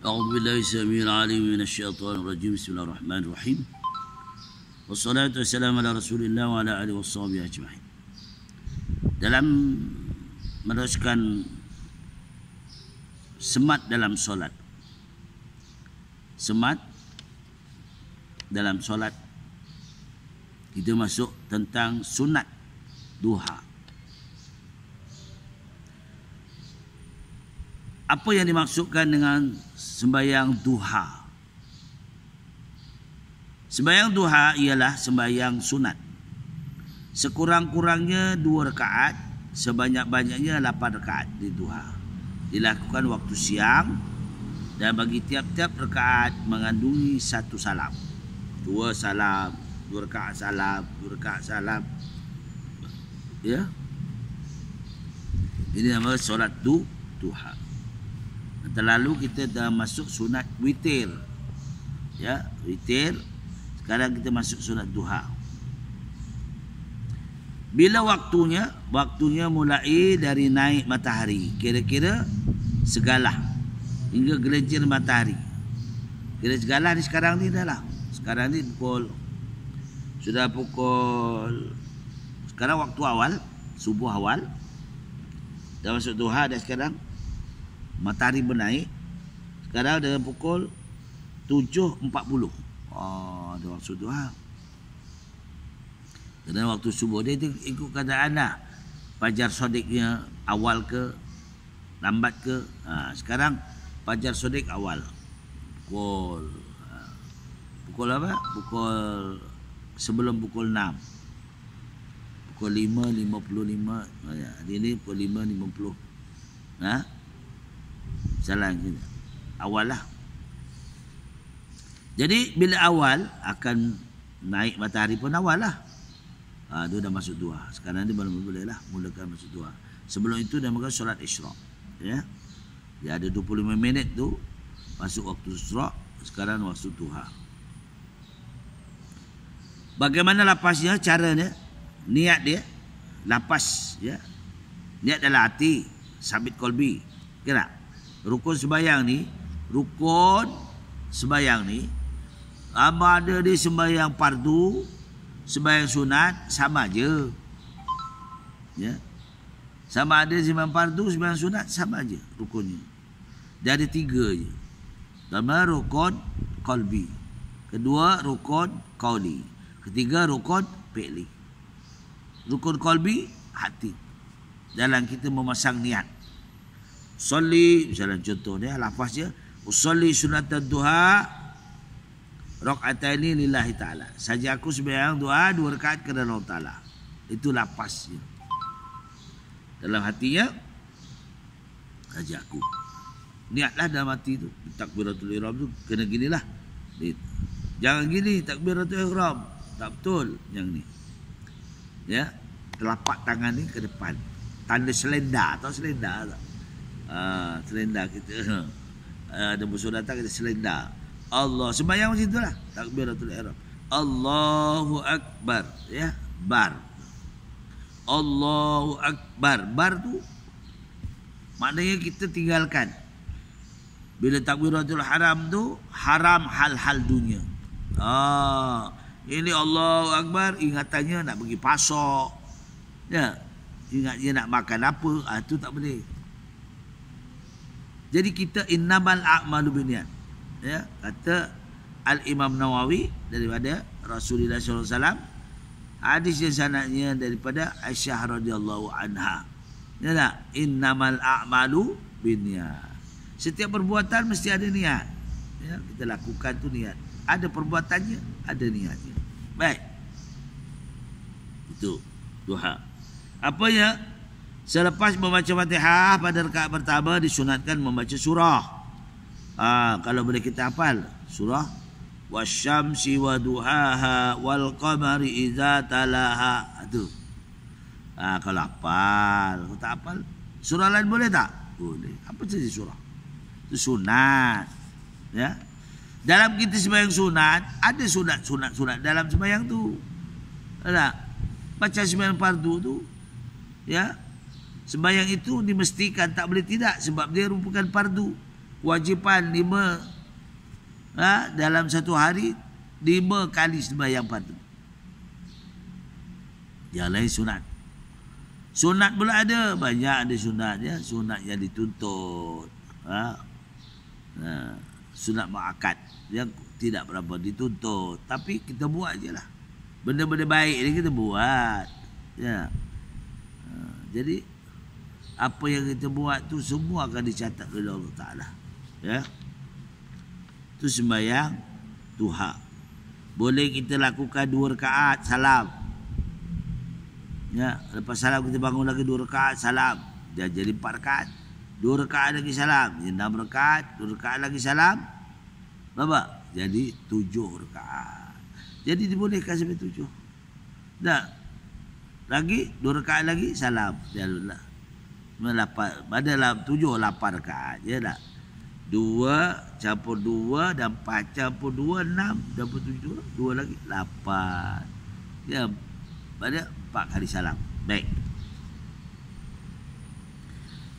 أعوذ بالله السميع العليم من الشيطان الرجيم. بسم الله الرحمن الرحيم. والصلاة والسلام على رسول الله وعلى آله وصحبه أجمعين. Dalam meneruskan semat dalam solat. Semat dalam solat, kita masuk tentang sunat duha. Apa yang dimaksudkan dengan sembahyang duha? Sembahyang duha ialah sembahyang sunat. Sekurang-kurangnya 2 rakaat, sebanyak-banyaknya 8 rakaat di duha. Dilakukan waktu siang dan bagi tiap-tiap rakaat mengandungi 1 salam. 2 salam, 2 rakaat salam, 2 rakaat salam. Ya. Ini nama solat duha. Terlalu kita dah masuk sunat witir. Ya, witir. Sekarang kita masuk sunat duha. Bila waktunya? Waktunya mulai dari naik matahari, kira-kira segalah hingga gelincir matahari. Kira segalah ni sekarang ni dah lah. Sekarang ni sudah pukul sekarang waktu awal, subuh awal. Dah masuk duha dah sekarang. Matahari bernaik. Sekarang dah pukul 7.40. Dah waktu duha. Kerana waktu subuh dia ikut keadaan lah. Fajar sodiknya awal ke lambat ke. Sekarang fajar sodik awal. Pukul apa? Sebelum pukul 6. Pukul 5.55. Hari ini pukul 5.50. Salah kita. Awal lah. Jadi bila awal akan naik matahari pun awal lah. Dia dah masuk duha. Sekarang dia belum boleh lah mulakan masuk duha. Sebelum itu dia makan solat isyraq. Ya. Dia ada 25 minit tu masuk waktu isyraq. Sekarang waktu duha. Bagaimana lapasnya, caranya? Niat dia lapas, ya. Niat dalam hati, sabit kolbi. Kira rukun sembahyang ni, sama ada di sembahyang fardu, sembahyang sunat, sama aja. Ya. Sama ada sembahyang fardu, sembahyang sunat, sama aja rukunnya. Dia ada 3 je. Pertama rukun qalbi, kedua rukun qauli, ketiga rukun fi'li. Rukun qalbi, hati. Dalam kita memasang niat. Usalli, misalnya contoh dia, lafaz dia, usalli sunatan duha rak'ataini lillahi ta'ala. Saja aku sembahyang duha 2 rakaat kerana Allah Ta'ala. Itu lafaznya. Dalam hatinya, saja aku. Niatlah dalam hati tu. Takbiratul ihram tu kena ginilah. Jangan gini takbiratul ihram. Tak betul yang ni. Ya, telapak tangan ni ke depan. Tanda selendar, tahu selendar tak? Selendar kita. Ada musuh datang kita selendar. Allah sembahyang macam itulah. Takbiratul ihram. Allahu akbar, ya, bar. Allahu akbar. Bar tu maknanya kita tinggalkan. Bila takbiratul haram tu, haram hal-hal dunia. Ini Allahu akbar, ingatannya nak pergi pasok. Ya, ingatnya nak makan apa, itu tak boleh. Jadi kita innamal a'malu binniyat. Ya, kata Al-Imam Nawawi daripada Rasulullah SAW. Hadis yang sanadnya daripada Aisyah radhiyallahu anha. Ya tak? Innamal a'malu binniyat. Setiap perbuatan mesti ada niat. Ya, kita lakukan tu niat. Ada perbuatannya, ada niatnya. Baik. Itu duha. Apa ya? Selepas membaca Fatihah pada rakaat pertama disunatkan membaca surah. Kalau boleh kita hafal surah wasyamsi wa duhaha wal qamari idza talaha. Itu. Kalau hafal, kalau tak hafal, surah lain boleh tak? Boleh. Apa saja surah? Itu sunat. Ya. Dalam kita sembahyang sunat, ada sunat dalam sembahyang tu. Ada. Baca sembahyang fardu tu, ya. Sembahyang itu dimestikan, tak boleh tidak sebab dia merupakan fardu. Kewajipan 5 dalam satu hari 5 kali sembahyang fardu. Yang lain sunat. Sunat pula ada, banyak ada sunat ya, sunat yang dituntut. Sunat muakkad yang tidak berapa dituntut, tapi kita buat je lah. Benda-benda baik ni kita buat. Ya. Jadi apa yang kita buat tu semua akan dicatat oleh Allah Taala. Ya. Tu sembahyang duha. Boleh kita lakukan 2 rakaat salam. Ya, lepas salam kita bangun lagi 2 rakaat salam. Dia jadi 4 rakaat. 2 rakaat lagi salam. Jadi 6 rakaat, 2 rakaat lagi salam. Berapa? Jadi 7 rakaat. Jadi dibolehkan sampai 7. Dah. Lagi 2 rakaat lagi salam. Jalanlah. 8 pada 7 8 rakaat. Ya tak? 2 campur 2 dan 4 campur 2 6 campur 7 2 lagi 8. Ya, pada 4 kali salam. Baik.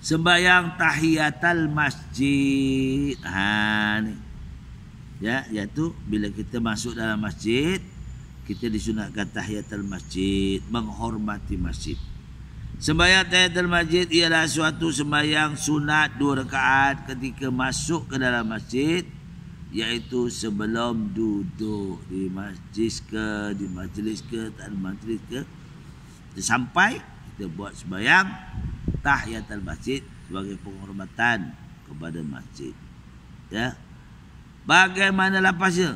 Sembahyang tahiyatul masjid. Ni. Ya, iaitu bila kita masuk dalam masjid, kita disunatkan tahiyatul masjid, menghormati masjid. Sembahyang tahiyatul masjid ialah suatu sembahyang sunat 2 rakaat ketika masuk ke dalam masjid, iaitu sebelum duduk di masjid ke, di majlis ke, tak ada majlis ke, sampai kita buat sembahyang tahiyatul masjid sebagai penghormatan kepada masjid. Ya. Bagaimana lapasnya?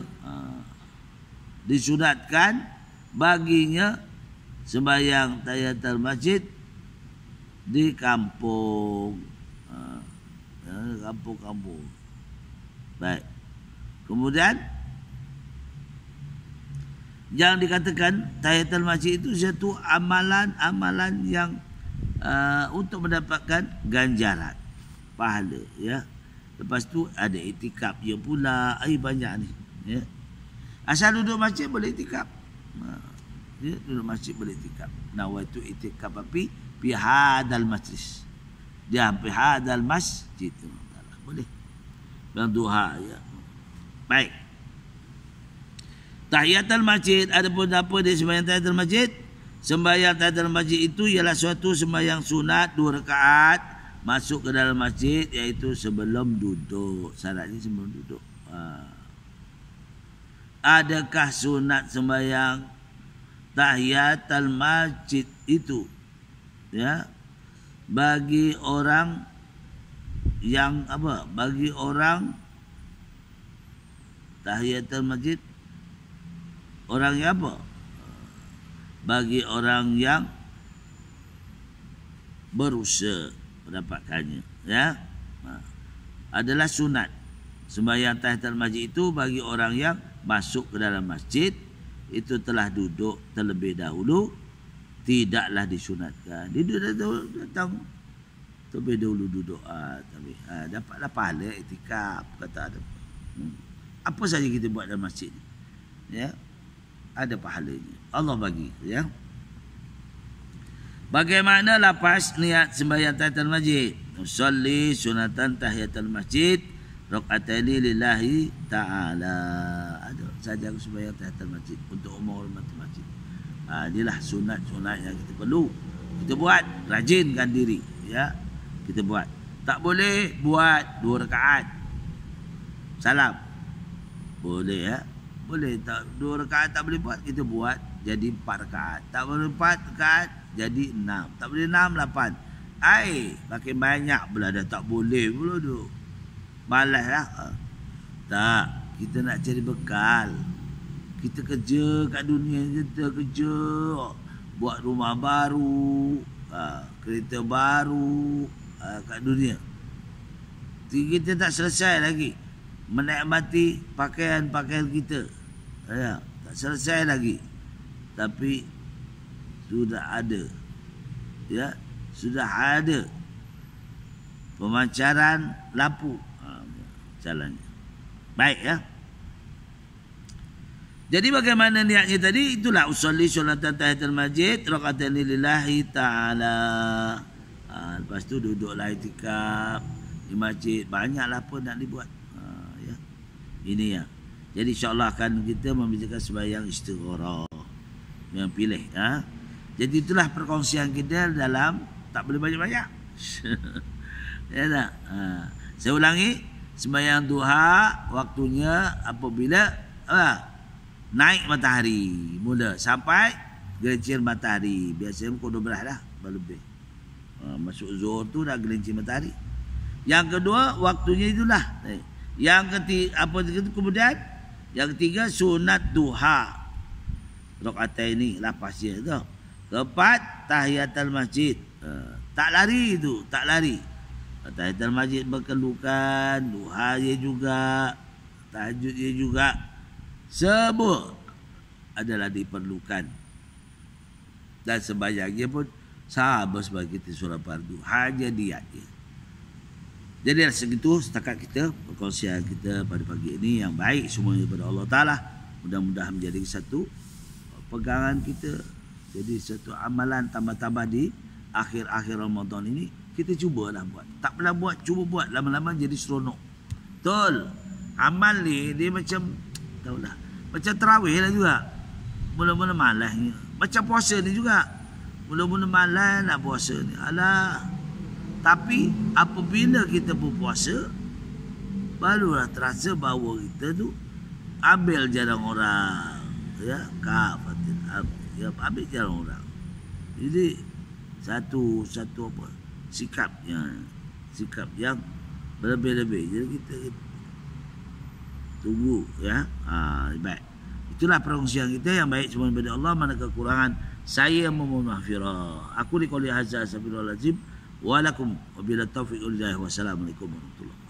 Disunatkan baginya sembahyang tahiyatul masjid di kampung. Kampung-kampung. Baik. Kemudian yang dikatakan tahiyatul masjid itu satu amalan-amalan yang untuk mendapatkan ganjaran, pahala, ya. Lepas tu ada itikaf dia pula. Banyak ni, ya. Asal duduk masjid boleh itikaf. Dia duduk masjid boleh itikaf. Nawaitu itikaf api fi hadal majlis. Dia fi hadal masjid. Boleh. Dan duha, ya. Baik. Tahiyatul masjid, ada pun apa dia sembahyang tahiyatul masjid? Sembahyang tahiyatul masjid itu ialah suatu sembahyang sunat 2 rakaat masuk ke dalam masjid, iaitu sebelum duduk. Syaratnya sebelum duduk. Adakah sunat sembahyang tahiyatul masjid itu, ya, bagi orang yang apa? Bagi orang tahiyatul masjid, orang yang apa? Bagi orang yang berusaha mendapatkannya, ya. Adalah sunat. Sembahyang tahiyatul masjid itu bagi orang yang masuk ke dalam masjid, itu telah duduk terlebih dahulu, tidaklah disunatkan. Dia datang terlebih dahulu duduk, tapi dapatlah pahala iktikaf, kata ada. Apa saja kita buat dalam masjid, ya, ada pahalanya. Allah bagi, ya. Bagaimana lapas niat sembahyang tahiyatul masjid? Usolli sunatan tahiyatul masjid rakaataini lillahi ta'ala. Ada saja sembahyang tahiyatul masjid untuk menghormati masjid. Inilah sunat-sunat yang kita perlu kita buat, rajinkan diri, ya. Kita buat. Tak boleh buat 2 rakaat salam. Boleh, ya. Boleh tak 2 rakaat tak boleh buat, kita buat jadi 4 rakaat. Tak boleh 4 rakaat jadi 6. Tak boleh 6, 8. Makin banyak pula dah tak boleh pula tu. Malas lah. Tak, kita nak cari bekal. Kita kerja kat dunia, kita kerja, buat rumah baru, kereta baru kat dunia. Kita tak selesai lagi menikmati pakaian-pakaian kita, ya, tak selesai lagi. Tapi sudah ada, ya, sudah ada pemancaran lampu jalannya. Baik, ya. Jadi bagaimana niatnya tadi? Itulah usolli solatan tahiyatul masjid rakaataini lillahi ta'ala. Lepas tu duduklah itikaf di masjid, banyaklah apa nak dibuat. Ya. Ini ya. Jadi insya-Allah akan kita membicarakan sembahyang istigharah yang pilih. Jadi itulah perkongsian kita dalam, tak boleh banyak-banyak. Ya tak? Saya ulangi, sembahyang duha waktunya apabila naik matahari mula sampai gelincir matahari. Biasanya pukul 12 dah, lebih. Masuk zuhur tu dah gelincir matahari. Yang kedua waktunya itulah. Yang ketiga kemudian yang ketiga sunat duha. Rakaataini lapasnya tu. Keempat tahiyatul masjid. Tak lari itu, tak lari. Tahiyatul masjid berkelukan, duha dia juga, tahajud dia juga. Semua adalah diperlukan. Dan sembahyangnya pun sama sebagai kita surah fardu. Hanya dia je. Jadi segitu setakat kita perkongsian kita pada pagi ini yang baik semuanya daripada Allah Ta'ala. Mudah-mudahan menjadi satu pegangan kita. Jadi satu amalan tambah-tambah di akhir-akhir Ramadan ini. Kita cubalah buat. Tak pernah buat, cuba buat. Lama-lama jadi seronok. Betul. Amal ni dia macam, tahulah, macam tarawih lah juga. Mula-mula malas ni. Macam puasa ni juga. Mula-mula malas nak puasa ni. Alah. Tapi apabila kita berpuasa, barulah terasa bahawa kita tu ambil jalan orang. Ya, kafatin ambil jalan orang. Jadi satu apa? Sikap yang berlebih-lebih. Jadi kita tunggu ya. Baik. Itulah perkongsian kita yang baik semua daripada Allah. Mana kekurangan saya memohon maghfirah. Aku di qouli hadza, astagfirullahalazim. Walakum wabillahi taufiq wal hidayah. Wassalamualaikum warahmatullahi wabarakatuh.